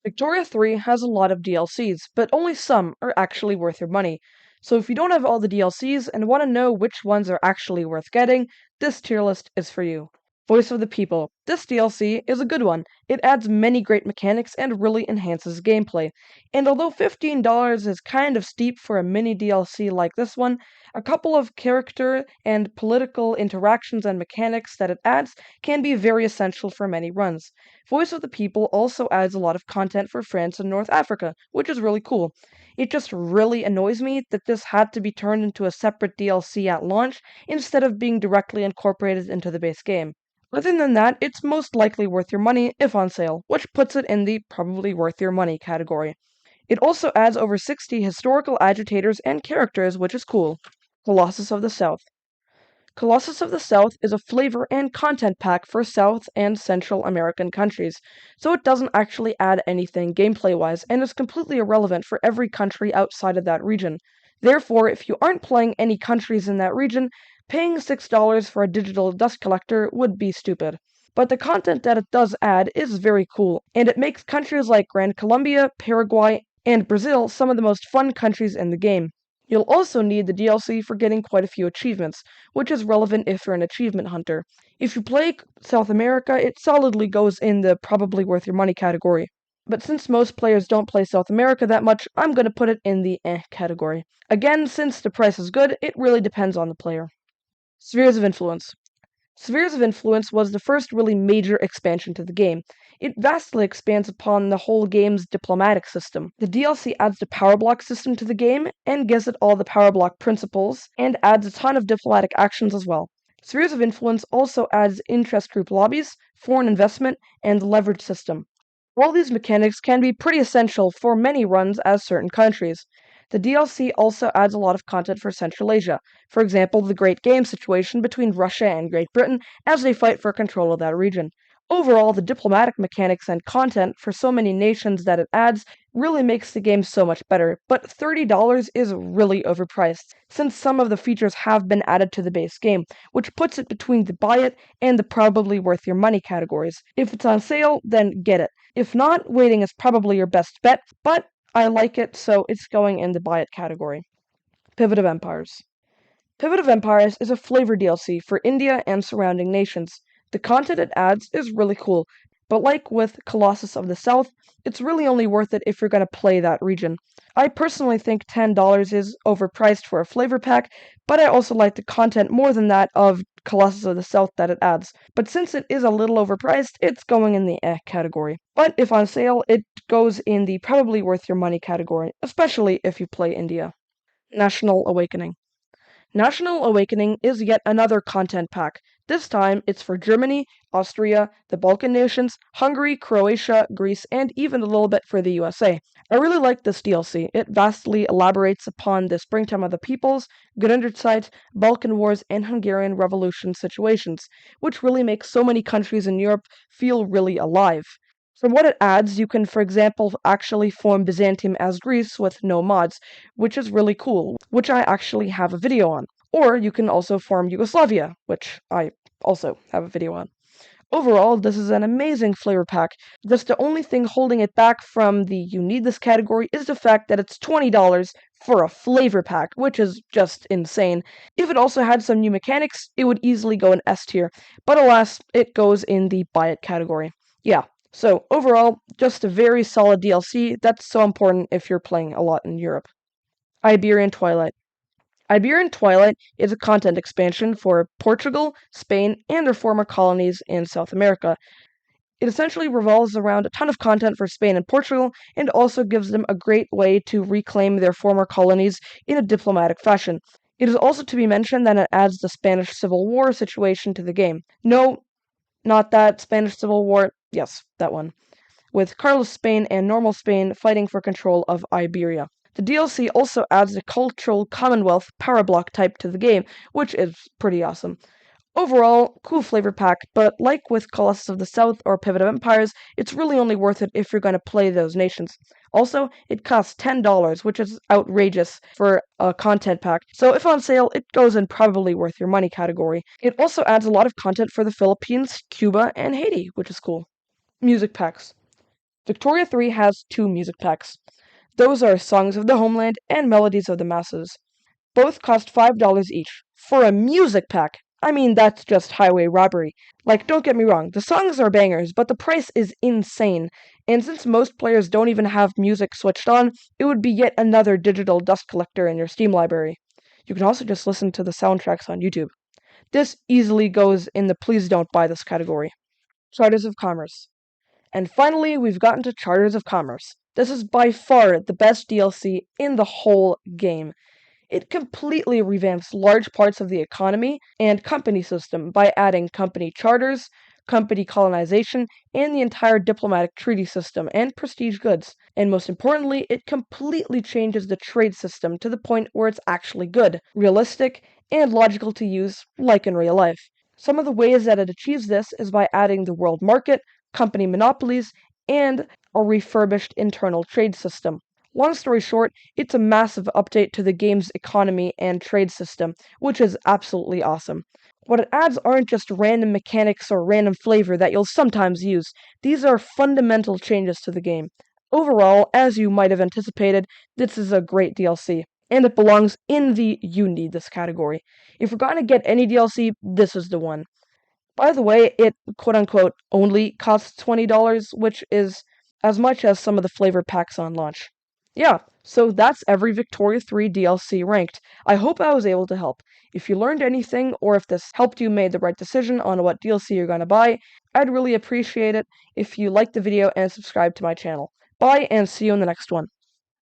Victoria 3 has a lot of DLCs, but only some are actually worth your money. So if you don't have all the DLCs and want to know which ones are actually worth getting, this tier list is for you. Voice of the People. This DLC is a good one. It adds many great mechanics and really enhances gameplay. And although $15 is kind of steep for a mini DLC like this one, a couple of character and political interactions and mechanics that it adds can be very essential for many runs. Voice of the People also adds a lot of content for France and North Africa, which is really cool. It just really annoys me that this had to be turned into a separate DLC at launch instead of being directly incorporated into the base game. Other than that, it's most likely worth your money if on sale, which puts it in the probably worth your money category. It also adds over 60 historical agitators and characters, which is cool. Colossus of the South. Colossus of the South is a flavor and content pack for South and Central American countries, so it doesn't actually add anything gameplay-wise and is completely irrelevant for every country outside of that region. Therefore, if you aren't playing any countries in that region, paying $6 for a digital dust collector would be stupid. But the content that it does add is very cool, and it makes countries like Grand Colombia, Paraguay, and Brazil some of the most fun countries in the game. You'll also need the DLC for getting quite a few achievements, which is relevant if you're an achievement hunter. If you play South America, it solidly goes in the probably worth your money category. But since most players don't play South America that much, I'm going to put it in the category. Again, since the price is good, it really depends on the player. Spheres of Influence. Spheres of Influence was the first really major expansion to the game. It vastly expands upon the whole game's diplomatic system. The DLC adds the power block system to the game and gives it all the power block principles, and adds a ton of diplomatic actions as well. Spheres of Influence also adds interest group lobbies, foreign investment, and the leverage system. All these mechanics can be pretty essential for many runs as certain countries. The DLC also adds a lot of content for Central Asia, for example, the Great Game situation between Russia and Great Britain as they fight for control of that region. Overall, the diplomatic mechanics and content for so many nations that it adds really makes the game so much better, but $30 is really overpriced, since some of the features have been added to the base game, which puts it between the buy it and the probably worth your money categories. If it's on sale, then get it. If not, waiting is probably your best bet, but I like it, so it's going in the buy it category. Pivot of Empires. Pivot of Empires is a flavor DLC for India and surrounding nations. The content it adds is really cool, but like with Colossus of the South, it's really only worth it if you're going to play that region. I personally think $10 is overpriced for a flavor pack, but I also like the content more than that of Colossus of the South that it adds. But since it is a little overpriced, it's going in the category. But if on sale, it goes in the probably worth your money category, especially if you play India. National Awakening. National Awakening is yet another content pack. This time, it's for Germany, Austria, the Balkan nations, Hungary, Croatia, Greece, and even a little bit for the USA. I really like this DLC. It vastly elaborates upon the Springtime of the Peoples, Gründerzeit, Balkan Wars, and Hungarian Revolution situations, which really makes so many countries in Europe feel really alive. From what it adds, you can, for example, actually form Byzantium as Greece with no mods, which is really cool, which I actually have a video on. Or you can also form Yugoslavia, which I also have a video on. Overall, this is an amazing flavor pack. Just the only thing holding it back from the you need this category is the fact that it's $20 for a flavor pack, which is just insane. If it also had some new mechanics, it would easily go in S tier, but alas, it goes in the buy it category. Yeah, so overall, just a very solid DLC that's so important if you're playing a lot in Europe. Iberian Twilight. Iberian Twilight is a content expansion for Portugal, Spain, and their former colonies in South America. It essentially revolves around a ton of content for Spain and Portugal, and also gives them a great way to reclaim their former colonies in a diplomatic fashion. It is also to be mentioned that it adds the Spanish Civil War situation to the game. No, not that Spanish Civil War. Yes, that one. With Carlos Spain and normal Spain fighting for control of Iberia. The DLC also adds the Cultural Commonwealth power block type to the game, which is pretty awesome. Overall, cool flavor pack, but like with Colossus of the South or Pivot of Empires, it's really only worth it if you're going to play those nations. Also, it costs $10, which is outrageous for a content pack, so if on sale, it goes in probably worth your money category. It also adds a lot of content for the Philippines, Cuba, and Haiti, which is cool. Music packs. Victoria 3 has 2 music packs. Those are Songs of the Homeland and Melodies of the Masses. Both cost $5 each. For a music pack! I mean, that's just highway robbery. Like, don't get me wrong, the songs are bangers, but the price is insane. And since most players don't even have music switched on, it would be yet another digital dust collector in your Steam library. You can also just listen to the soundtracks on YouTube. This easily goes in the please don't buy this category. Charters of Commerce. And finally, we've gotten to Charters of Commerce. This is by far the best DLC in the whole game. It completely revamps large parts of the economy and company system by adding company charters, company colonization, and the entire diplomatic treaty system and prestige goods. And most importantly, it completely changes the trade system to the point where it's actually good, realistic, and logical to use, like in real life. Some of the ways that it achieves this is by adding the world market, company monopolies, and a refurbished internal trade system. Long story short, it's a massive update to the game's economy and trade system, which is absolutely awesome. What it adds aren't just random mechanics or random flavor that you'll sometimes use. These are fundamental changes to the game. Overall, as you might have anticipated, this is a great DLC, and it belongs in the You Need This category. If you're going to get any DLC, this is the one. By the way, it quote-unquote only costs $20, which is as much as some of the flavor packs on launch. Yeah, so that's every Victoria 3 DLC ranked. I hope I was able to help. If you learned anything, or if this helped you make the right decision on what DLC you're gonna buy, I'd really appreciate it if you liked the video and subscribe to my channel. Bye, and see you in the next one.